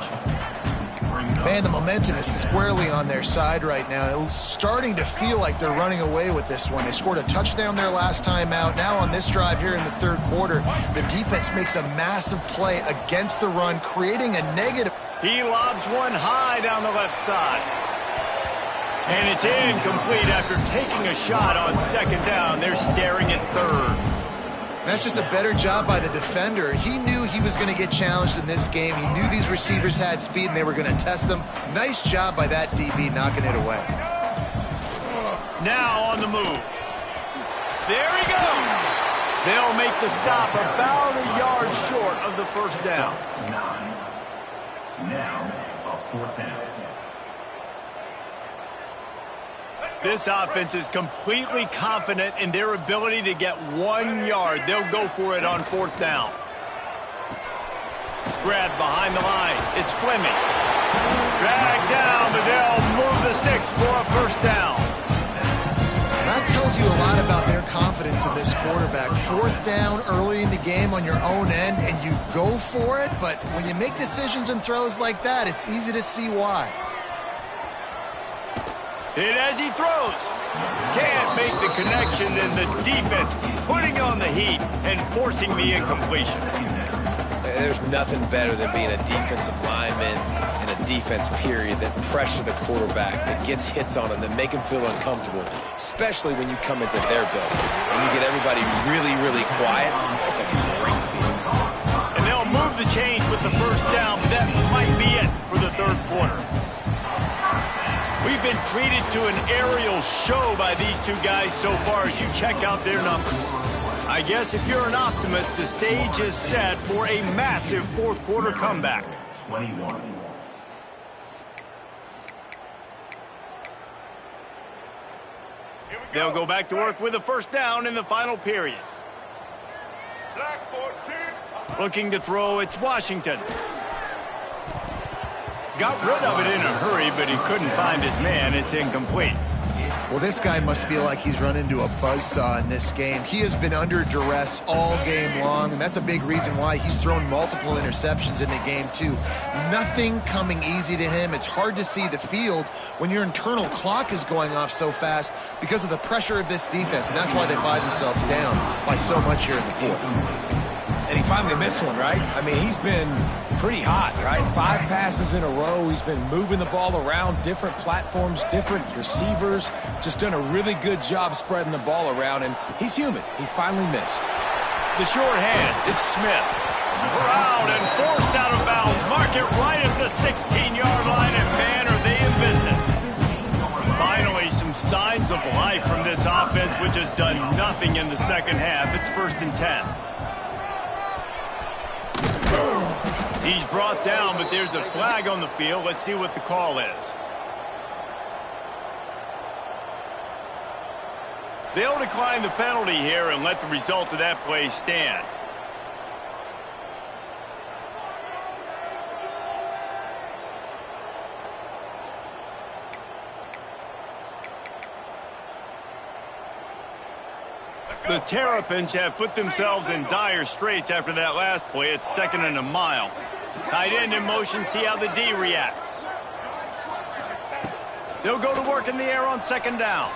Man, the momentum is squarely on their side right now. It's starting to feel like they're running away with this one. They scored a touchdown their last time out. Now on this drive here in the third quarter, the defense makes a massive play against the run, creating a negative. He lobs one high down the left side. And it's incomplete after taking a shot on second down. They're staring at third. That's just a better job by the defender. He knew he was going to get challenged in this game. He knew these receivers had speed and they were going to test them. Nice job by that DB knocking it away. Now on the move. There he goes. They'll make the stop about a yard short of the first down. Now a 4th down. This offense is completely confident in their ability to get 1 yard. They'll go for it on 4th down. Grab behind the line. It's Fleming. Dragged down, but they'll move the sticks for a first down. That tells you a lot about their confidence in this quarterback. 4th down early in the game on your own end, and you go for it. But when you make decisions and throws like that, it's easy to see why. Hit as he throws. Can't make the connection, and the defense putting on the heat and forcing the incompletion. There's nothing better than being a defensive lineman and a defense period that pressure the quarterback, that gets hits on him, that make him feel uncomfortable, especially when you come into their building and you get everybody really, really quiet. That's a great feeling. And they'll move the chains with the first down, but that might be it for the third quarter. We've been treated to an aerial show by these 2 guys so far as you check out their numbers. I guess if you're an optimist, the stage is set for a massive fourth quarter comeback. 21. They'll go back to work with a first down in the final period. Looking to throw, it's Washington. Got rid of it in a hurry, but he couldn't find his man. It's incomplete. Well, this guy must feel like he's run into a buzzsaw in this game. He has been under duress all game long, and that's a big reason why he's thrown multiple interceptions in the game, too. Nothing coming easy to him. It's hard to see the field when your internal clock is going off so fast because of the pressure of this defense, and that's why they find themselves down by so much here in the fourth. And he finally missed one, right? I mean, he's been pretty hot, right? 5 passes in a row. He's been moving the ball around, different platforms, different receivers. Just done a really good job spreading the ball around, and he's human. He finally missed. The short hands, it's Smith. Corralled and forced out of bounds. Mark it right at the 16-yard line, and man, are they in business. Finally, some signs of life from this offense, which has done nothing in the second half. It's 1st and 10. He's brought down, but there's a flag on the field. Let's see what the call is. They'll decline the penalty here and let the result of that play stand. The Terrapins have put themselves in dire straits after that last play. It's 2nd and a mile. Tight end in motion, see how the D reacts. They'll go to work in the air on 2nd down.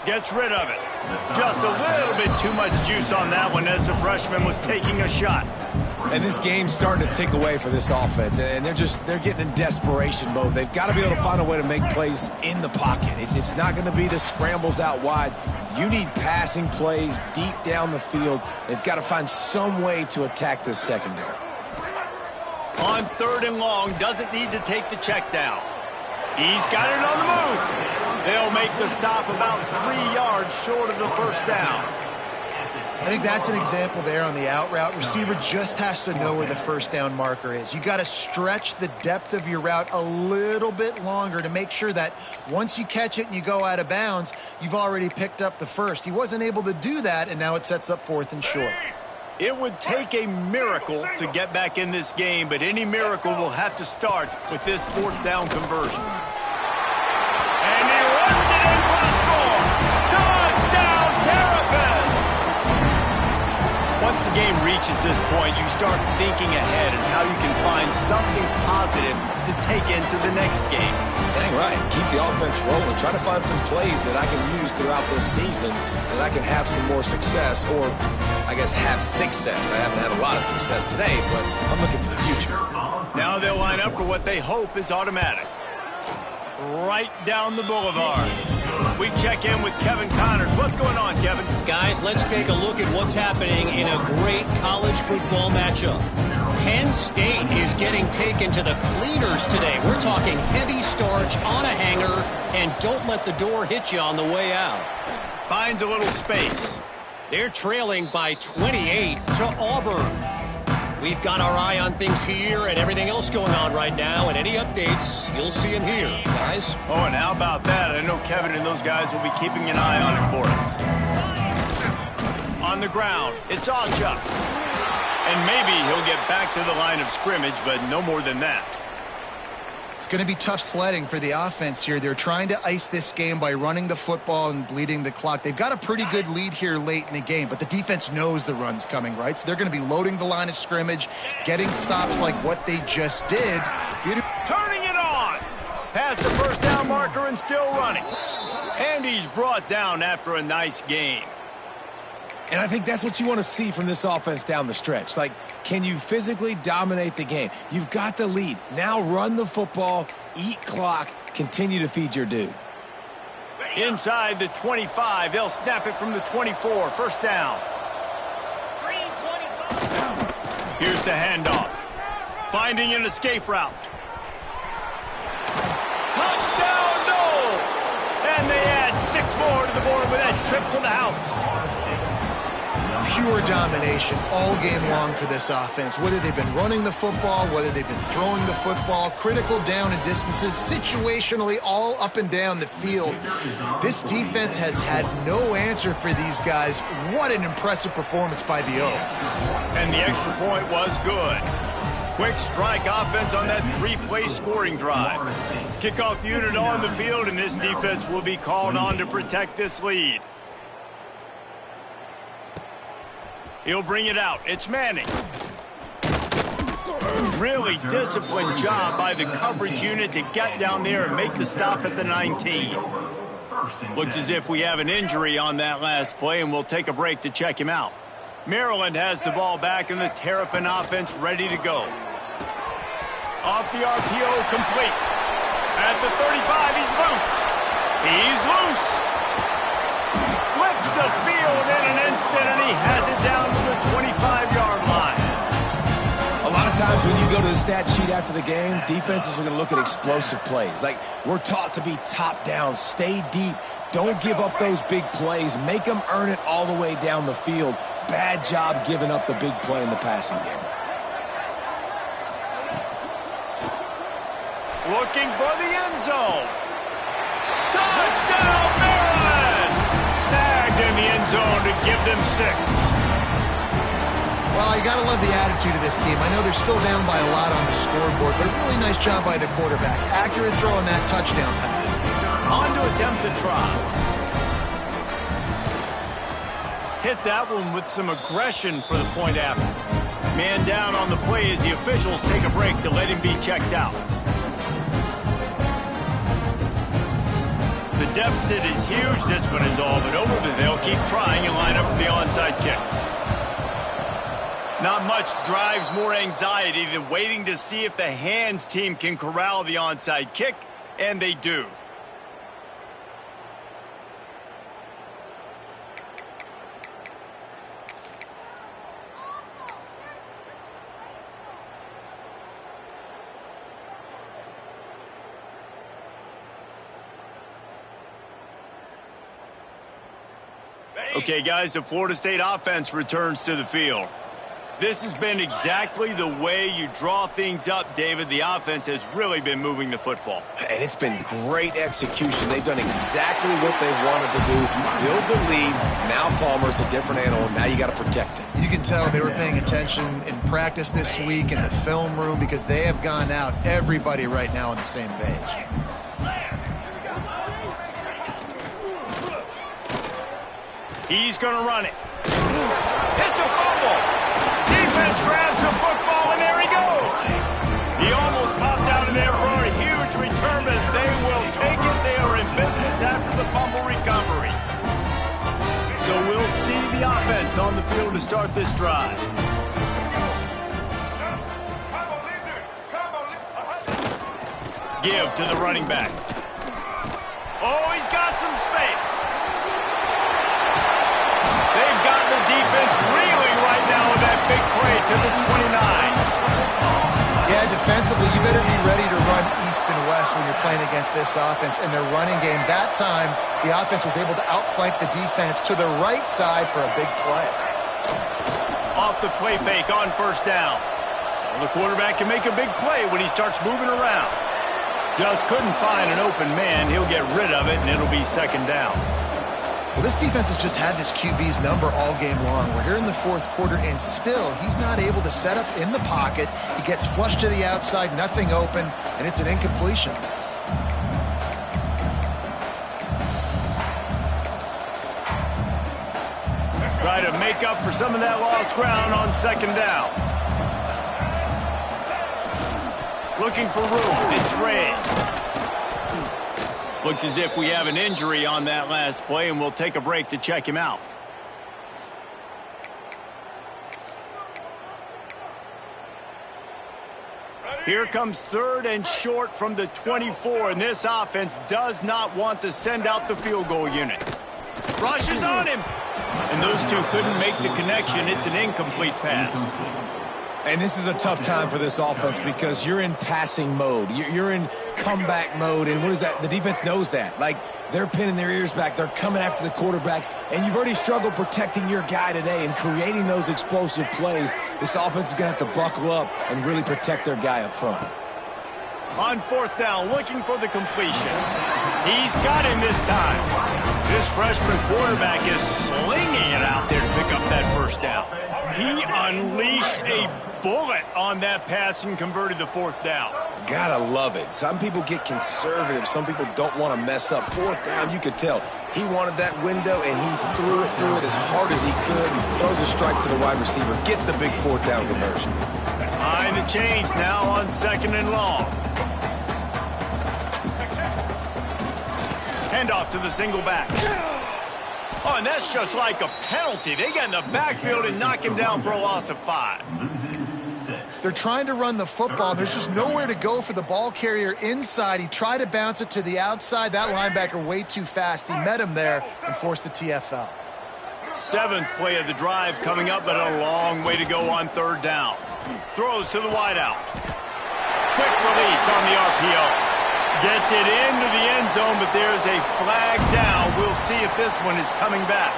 Gets rid of it. Just a little bit too much juice on that one as the freshman was taking a shot. And this game's starting to tick away for this offense, and they're getting in desperation mode. They've got to be able to find a way to make plays in the pocket. It's not going to be the scrambles out wide. You need passing plays deep down the field. They've got to find some way to attack this secondary. On 3rd and long, doesn't need to take the check down. He's got it on the move. They'll make the stop about 3 yards short of the first down. I think that's an example there on the out route. Receiver just has to know where the first down marker is. You got to stretch the depth of your route a little bit longer to make sure that once you catch it and you go out of bounds, you've already picked up the first. He wasn't able to do that, and now it sets up 4th and short. It would take a miracle to get back in this game, but any miracle will have to start with this 4th down conversion. And he runs it in for the score. Touchdown, Terrapins! Once the game reaches this point, you start thinking ahead and how you can find something positive to take into the next game. Dang right. Keep the offense rolling. Try to find some plays that I can use throughout this season that I can have some more success, or I guess have success. I haven't had a lot of success today, but I'm looking for the future. Now they'll line up for what they hope is automatic. Right down the boulevard. We check in with Kevin Connors. What's going on, Kevin? Guys, let's take a look at what's happening in a great college football matchup. Penn State is getting taken to the cleaners today. We're talking heavy starch on a hanger, and don't let the door hit you on the way out. Finds a little space. They're trailing by 28 to Auburn. We've got our eye on things here and everything else going on right now, and any updates, you'll see them here, guys. Oh, and how about that? I know Kevin and those guys will be keeping an eye on it for us. On the ground, it's Achuk. And maybe he'll get back to the line of scrimmage, but no more than that. It's going to be tough sledding for the offense here. They're trying to ice this game by running the football and bleeding the clock. They've got a pretty good lead here late in the game, but the defense knows the run's coming, right? So they're going to be loading the line of scrimmage, getting stops like what they just did. Turning it on! Past the first down marker and still running. And he's brought down after a nice game. And I think that's what you want to see from this offense down the stretch. Like, can you physically dominate the game? You've got the lead. Now run the football, eat clock, continue to feed your dude. Inside the 25, they'll snap it from the 24. First down. Here's the handoff. Finding an escape route. Touchdown, Noles! And they add 6 more to the board with that trip to the house. pure domination all game long for this offense. Whether they've been running the football, whether they've been throwing the football, critical down and distances, situationally all up and down the field. This defense has had no answer for these guys. What an impressive performance by the Oak. And the extra point was good. Quick strike offense on that three-play scoring drive. Kickoff unit on the field, and this defense will be called on to protect this lead. He'll bring it out. It's Manning. Really disciplined job by the coverage unit to get down there and make the stop at the 19. Looks as if we have an injury on that last play, and we'll take a break to check him out. Maryland has the ball back, and the Terrapin offense ready to go. Off the RPO, complete. At the 35, he's loose. He's loose. Flips the field in an instant, and he has it down to the 25-yard line. A lot of times when you go to the stat sheet after the game, defenses are going to look at explosive plays. Like, we're taught to be top down, stay deep, don't give up those big plays, make them earn it all the way down the field. Bad job giving up the big play in the passing game. Looking for the end zone. Touchdown, Maryland! Snagged in the end zone to give them 6. Well, you got to love the attitude of this team. I know they're still down by a lot on the scoreboard, but a really nice job by the quarterback. Accurate throw on that touchdown pass. On to attempt the try. Hit that one with some aggression for the point after. Man down on the play as the officials take a break to let him be checked out. The deficit is huge. This one is all but over, but they'll keep trying and line up for the onside kick. Not much drives more anxiety than waiting to see if the hands team can corral the onside kick, and they do. Okay, guys, the Florida State offense returns to the field. This has been exactly the way you draw things up, David. The offense has really been moving the football. And it's been great execution. They've done exactly what they wanted to do. Build the lead. Now Palmer's a different animal. Now you got to protect it. You can tell they were paying attention in practice this week in the film room because they have gone out, everybody right now on the same page. He's going to run it. It's a fumble. Defense grabs the football, and there he goes. He almost popped out of there for a huge return, but they will take it. They are in business after the fumble recovery. So we'll see the offense on the field to start this drive. Give to the running back. Oh, he's got some space. They've got the defense reeling right now with that big play to the 29. Yeah, defensively, you better be ready to run east and west when you're playing against this offense. In their running game, that time, the offense was able to outflank the defense to the right side for a big play. Off the play fake on first down. Well, the quarterback can make a big play when he starts moving around. Just couldn't find an open man. He'll get rid of it, and it'll be second down. Well, this defense has just had this QB's number all game long. We're here in the fourth quarter, and still, he's not able to set up in the pocket. He gets flushed to the outside, nothing open, and it's an incompletion. Try to make up for some of that lost ground on second down. Looking for room. It's Ray. Looks as if we have an injury on that last play, and we'll take a break to check him out. Here comes third and short from the 24, and this offense does not want to send out the field goal unit. Rush is on him, and those two couldn't make the connection. It's an incomplete pass. And this is a tough time for this offense because you're in passing mode. You're in comeback mode, and what is that? The defense knows that. Like, they're pinning their ears back. They're coming after the quarterback, and you've already struggled protecting your guy today and creating those explosive plays. This offense is going to have to buckle up and really protect their guy up front. On fourth down, looking for the completion. He's got him this time. This freshman quarterback is slinging it out there to pick up that first down. He unleashed a bullet on that pass and converted the fourth down. Gotta love it. Some people get conservative. Some people don't want to mess up. Fourth down, you could tell. He wanted that window, and he threw it as hard as he could. Throws a strike to the wide receiver. Gets the big fourth down conversion. Behind the chains now on 2nd and long. Handoff to the single back. Oh, and that's just like a penalty. They get in the backfield and knock him down for a loss of 5. They're trying to run the football. There's just nowhere to go for the ball carrier inside. He tried to bounce it to the outside. That linebacker way too fast. He met him there and forced the TFL. 7th play of the drive coming up, but a long way to go on 3rd down. Throws to the wideout. Quick release on the RPO. Gets it into the end zone, but there's a flag down. We'll see if this one is coming back.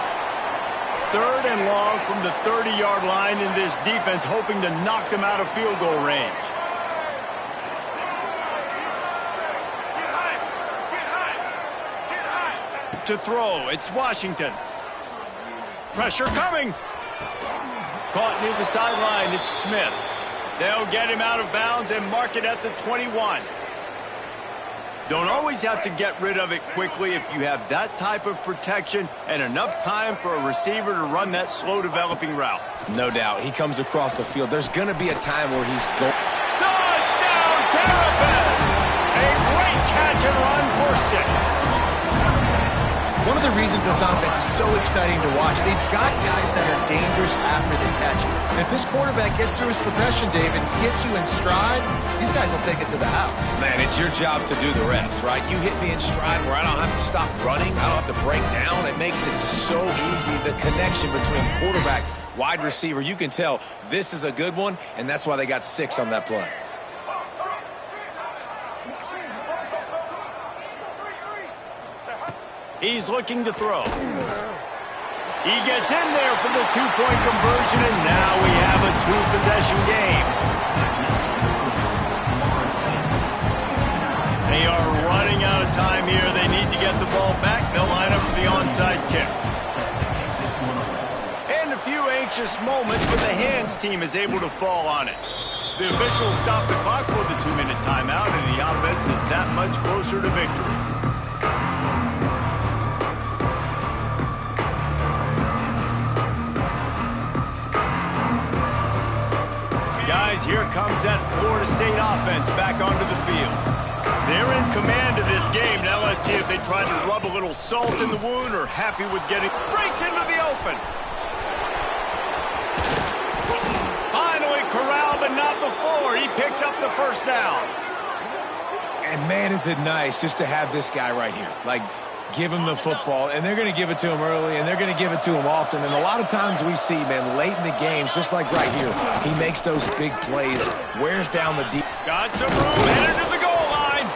3rd and long from the 30-yard line, in this defense hoping to knock them out of field goal range. To throw, it's Washington. Pressure coming. Caught near the sideline, it's Smith. They'll get him out of bounds and mark it at the 21. Don't always have to get rid of it quickly if you have that type of protection and enough time for a receiver to run that slow-developing route. No doubt. He comes across the field. There's going to be a time where he's going. Touchdown, Terrapins! A great catch and run for 6. One of the reasons this offense is so exciting to watch, they've got guys that are dangerous after the catch. And if this quarterback gets through his progression, David, hits you in stride, these guys will take it to the house. Man, it's your job to do the rest, right? You hit me in stride where I don't have to stop running. I don't have to break down. It makes it so easy. The connection between quarterback, wide receiver, you can tell this is a good one, and that's why they got 6 on that play. He's looking to throw. He gets in there for the 2-point conversion, and now we have a 2-possession game. They are running out of time here. They need to get the ball back. They'll line up for the onside kick. And a few anxious moments, but the hands team is able to fall on it. The officials stop the clock for the 2-minute timeout, and the offense is that much closer to victory. Guys, here comes that Florida State offense back onto the field. They're in command of this game. Now let's see if they try to rub a little salt in the wound or happy with getting... Breaks into the open. Finally corralled, but not before. He picks up the first down. And man, is it nice just to have this guy right here. Like, give him the football, and they're going to give it to him early, and they're going to give it to him often. And a lot of times we see, man, late in the games, just like right here, he makes those big plays, wears down the deep. Got some room, headed to the goal line.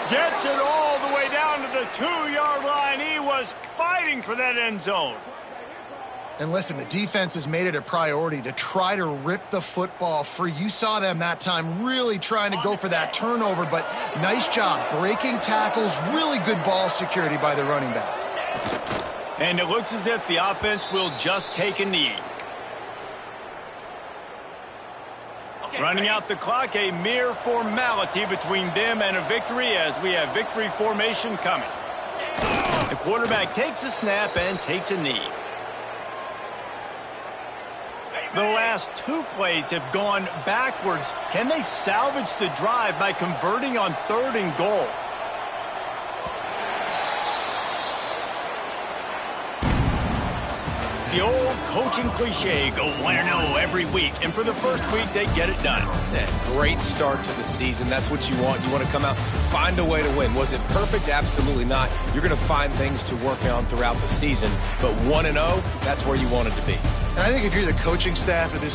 Gets it all the way down to the 2-yard line. He was fighting for that end zone. And listen, the defense has made it a priority to try to rip the football free. You saw them that time really trying to go for that turnover, but nice job breaking tackles, really good ball security by the running back. And it looks as if the offense will just take a knee. Running out the clock, a mere formality between them and a victory as we have victory formation coming. The quarterback takes a snap and takes a knee. The last 2 plays have gone backwards. Can they salvage the drive by converting on 3rd and goal? The old coaching cliche, go 1-0 every week. And for the first week, they get it done. Yeah, great start to the season. That's what you want. You want to come out, find a way to win. Was it perfect? Absolutely not. You're going to find things to work on throughout the season. But 1-0, that's where you wanted to be. And I think if you're the coaching staff of this